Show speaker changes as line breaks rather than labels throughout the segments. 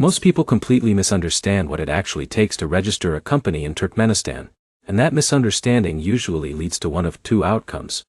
Most people completely misunderstand what it actually takes to register a company in Turkmenistan, and that misunderstanding usually leads to one of two outcomes.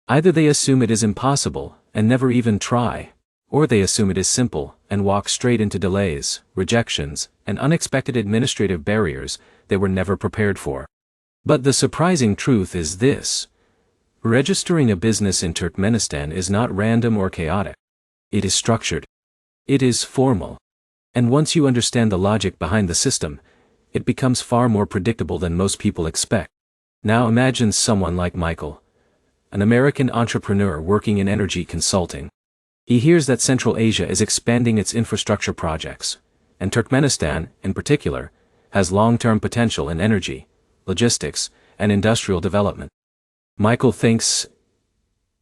Either they assume it is impossible and never even try, or they assume it is simple and walk straight into delays, rejections, and unexpected administrative barriers they were never prepared for. But the surprising truth is this: registering a business in Turkmenistan is not random or chaotic. It is structured. It is formal. And once you understand the logic behind the system, it becomes far more predictable than most people expect. Now imagine someone like Michael, an American entrepreneur working in energy consulting. He hears that Central Asia is expanding its infrastructure projects, and Turkmenistan, in particular, has long-term potential in energy, logistics, and industrial development. Michael thinks,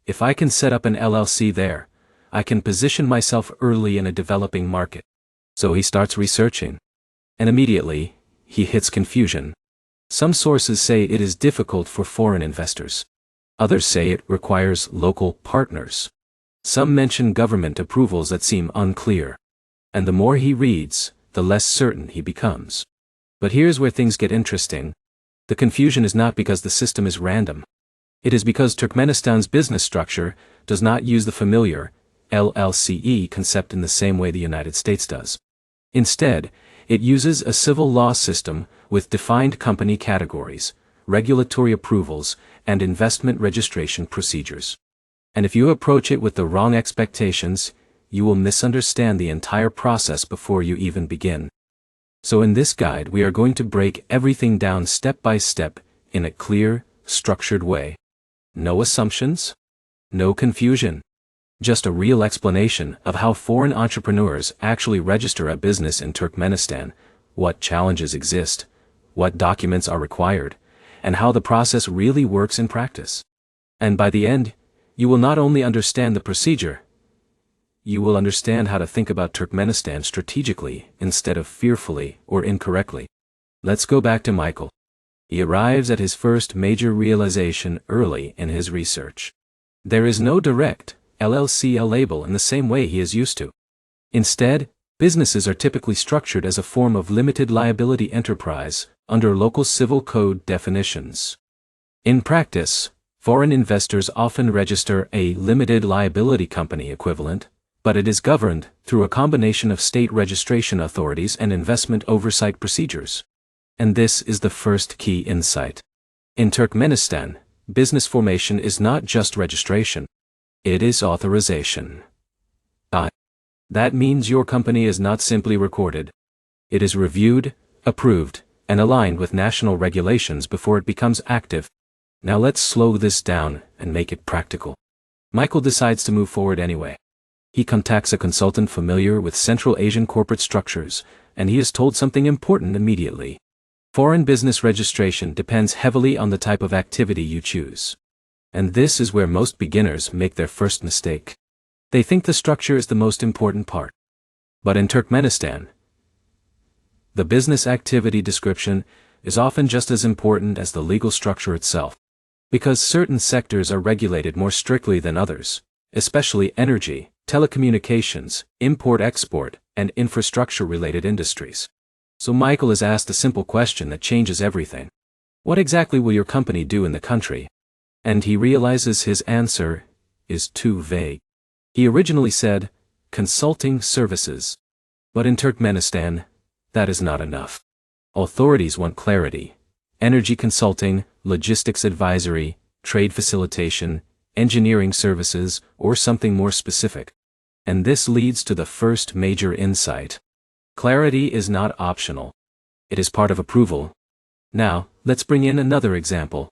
if I can set up an LLC there, I can position myself early in a developing market. So he starts researching. And immediately, he hits confusion. Some sources say it is difficult for foreign investors. Others say it requires local partners. Some mention government approvals that seem unclear. And the more he reads, the less certain he becomes. But here's where things get interesting. The confusion is not because the system is random. It is because Turkmenistan's business structure does not use the familiar LLCE concept in the same way the United States does. Instead, it uses a civil law system with defined company categories, regulatory approvals, and investment registration procedures. And if you approach it with the wrong expectations, you will misunderstand the entire process before you even begin. So in this guide, we are going to break everything down step by step in a clear, structured way. No assumptions, no confusion. Just a real explanation of how foreign entrepreneurs actually register a business in Turkmenistan, what challenges exist, what documents are required, and how the process really works in practice. And by the end, you will not only understand the procedure, you will understand how to think about Turkmenistan strategically instead of fearfully or incorrectly. Let's go back to Michael. He arrives at his first major realization early in his research. There is no direct LLC label in the same way he is used to. Instead, businesses are typically structured as a form of limited liability enterprise under local civil code definitions. In practice, foreign investors often register a limited liability company equivalent, but it is governed through a combination of state registration authorities and investment oversight procedures. And this is the first key insight. In Turkmenistan, business formation is not just registration. It is authorization. That means your company is not simply recorded. It is reviewed, approved, and aligned with national regulations before it becomes active. Now let's slow this down and make it practical. Michael decides to move forward anyway. He contacts a consultant familiar with Central Asian corporate structures, and he is told something important immediately. Foreign business registration depends heavily on the type of activity you choose. And this is where most beginners make their first mistake. They think the structure is the most important part. But in Turkmenistan, the business activity description is often just as important as the legal structure itself. Because certain sectors are regulated more strictly than others, especially energy, telecommunications, import-export, and infrastructure-related industries. So Michael is asked a simple question that changes everything. What exactly will your company do in the country? And he realizes his answer is too vague. He originally said, consulting services. But in Turkmenistan, that is not enough. Authorities want clarity. Energy consulting, logistics advisory, trade facilitation, engineering services, or something more specific. And this leads to the first major insight. Clarity is not optional. It is part of approval. Now, let's bring in another example.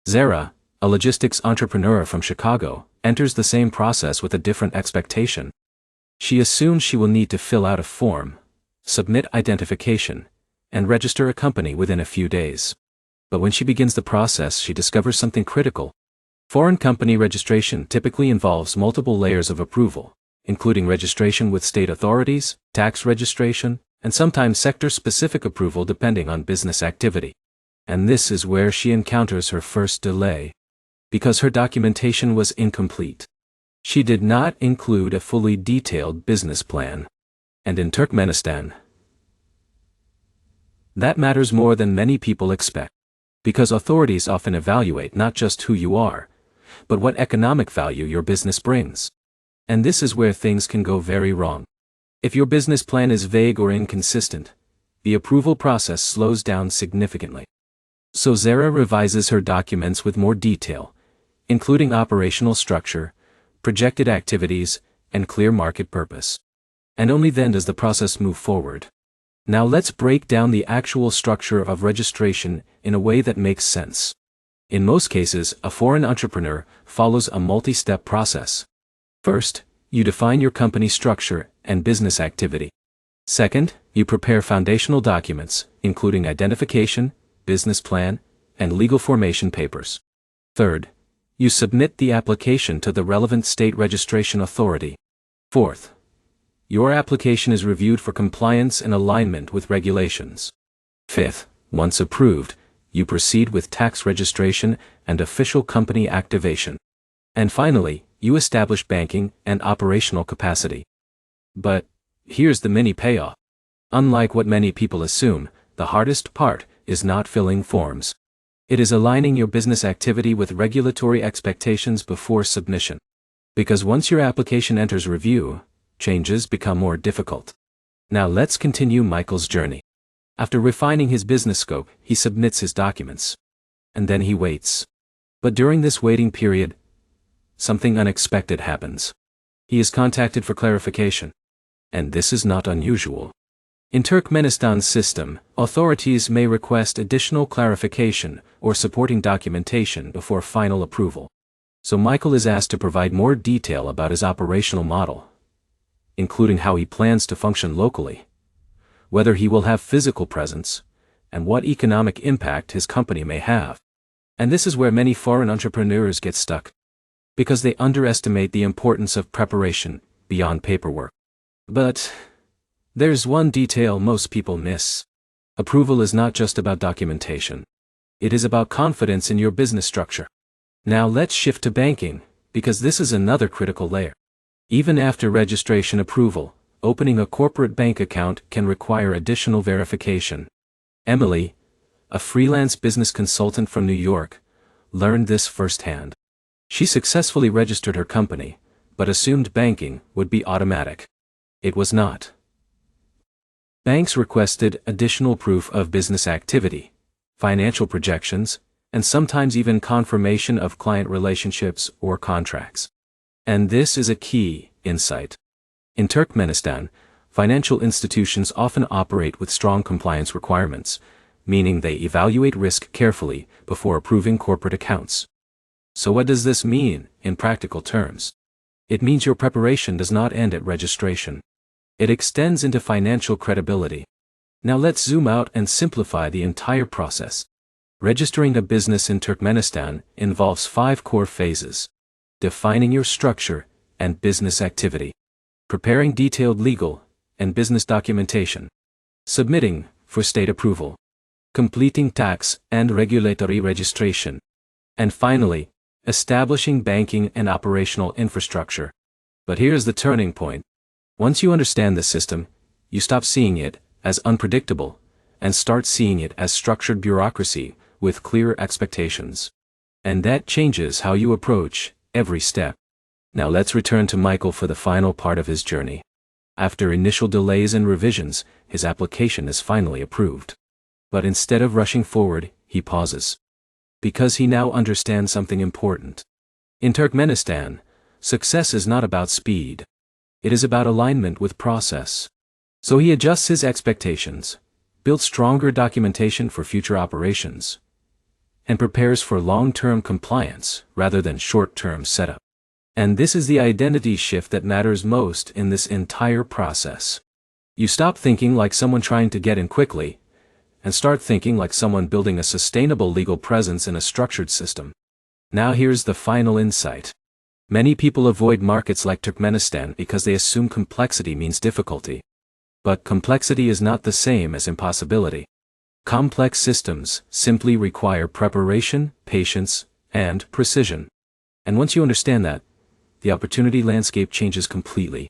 Zara, a logistics entrepreneur from Chicago, enters the same process with a different expectation. She assumes she will need to fill out a form, submit identification, and register a company within a few days. But when she begins the process, she discovers something critical. Foreign company registration typically involves multiple layers of approval, including registration with state authorities, tax registration, and sometimes sector-specific approval depending on business activity. And this is where she encounters her first delay. Because her documentation was incomplete. She did not include a fully detailed business plan. And in Turkmenistan, That matters more than many people expect. Because authorities often evaluate not just who you are, but what economic value your business brings. And this is where things can go very wrong. If your business plan is vague or inconsistent, the approval process slows down significantly. So Zara revises her documents with more detail, including operational structure, projected activities, and clear market purpose. And only then does the process move forward. Now let's break down the actual structure of registration in a way that makes sense. In most cases, a foreign entrepreneur follows a multi-step process. First, you define your company structure and business activity. Second, you prepare foundational documents, including identification, business plan, and legal formation papers. Third, you submit the application to the relevant state registration authority. Fourth, your application is reviewed for compliance and alignment with regulations. Fifth, once approved, you proceed with tax registration and official company activation. And finally, you establish banking and operational capacity. But here's the mini payoff. Unlike what many people assume, the hardest part is not filling forms. It is aligning your business activity with regulatory expectations before submission. Because once your application enters review, changes become more difficult. Now let's continue Michael's journey. After refining his business scope, he submits his documents. And then he waits. But during this waiting period, something unexpected happens. He is contacted for clarification. And this is not unusual. In Turkmenistan's system, authorities may request additional clarification or supporting documentation before final approval. So Michael is asked to provide more detail about his operational model, including how he plans to function locally, whether he will have physical presence, and what economic impact his company may have. And this is where many foreign entrepreneurs get stuck, because they underestimate the importance of preparation beyond paperwork. But there's one detail most people miss. Approval is not just about documentation. It is about confidence in your business structure. Now let's shift to banking, because this is another critical layer. Even after registration approval, opening a corporate bank account can require additional verification. Emily, a freelance business consultant from New York, learned this firsthand. She successfully registered her company, but assumed banking would be automatic. It was not. Banks requested additional proof of business activity, financial projections, and sometimes even confirmation of client relationships or contracts. And this is a key insight. In Turkmenistan, financial institutions often operate with strong compliance requirements, meaning they evaluate risk carefully before approving corporate accounts. So what does this mean in practical terms? It means your preparation does not end at registration. It extends into financial credibility. Now let's zoom out and simplify the entire process. Registering a business in Turkmenistan involves 5 core phases: defining your structure and business activity, preparing detailed legal and business documentation, submitting for state approval, completing tax and regulatory registration, and finally, establishing banking and operational infrastructure. But here's the turning point. Once you understand the system, you stop seeing it as unpredictable and start seeing it as structured bureaucracy with clear expectations. And that changes how you approach every step. Now let's return to Michael for the final part of his journey. After initial delays and revisions, his application is finally approved. But instead of rushing forward, he pauses. Because he now understands something important. In Turkmenistan, success is not about speed. It is about alignment with process. So he adjusts his expectations, builds stronger documentation for future operations, and prepares for long-term compliance rather than short-term setup. And this is the identity shift that matters most in this entire process. You stop thinking like someone trying to get in quickly, and start thinking like someone building a sustainable legal presence in a structured system. Now here's the final insight. Many people avoid markets like Turkmenistan because they assume complexity means difficulty. But complexity is not the same as impossibility. Complex systems simply require preparation, patience, and precision. And once you understand that, the opportunity landscape changes completely.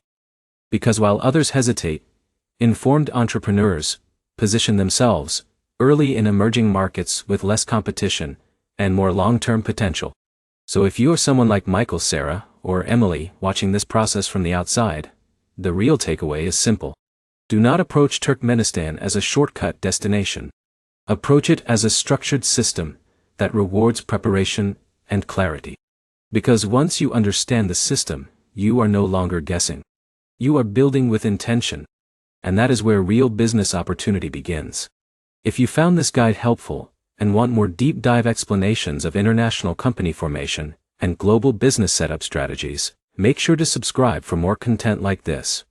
Because while others hesitate, informed entrepreneurs position themselves early in emerging markets with less competition, and more long-term potential. So if you are someone like Michael, Sarah, or Emily watching this process from the outside, the real takeaway is simple. Do not approach Turkmenistan as a shortcut destination. Approach it as a structured system that rewards preparation and clarity. Because once you understand the system, you are no longer guessing. You are building with intention. And that is where real business opportunity begins. If you found this guide helpful, and want more deep dive explanations of international company formation and global business setup strategies, make sure to subscribe for more content like this.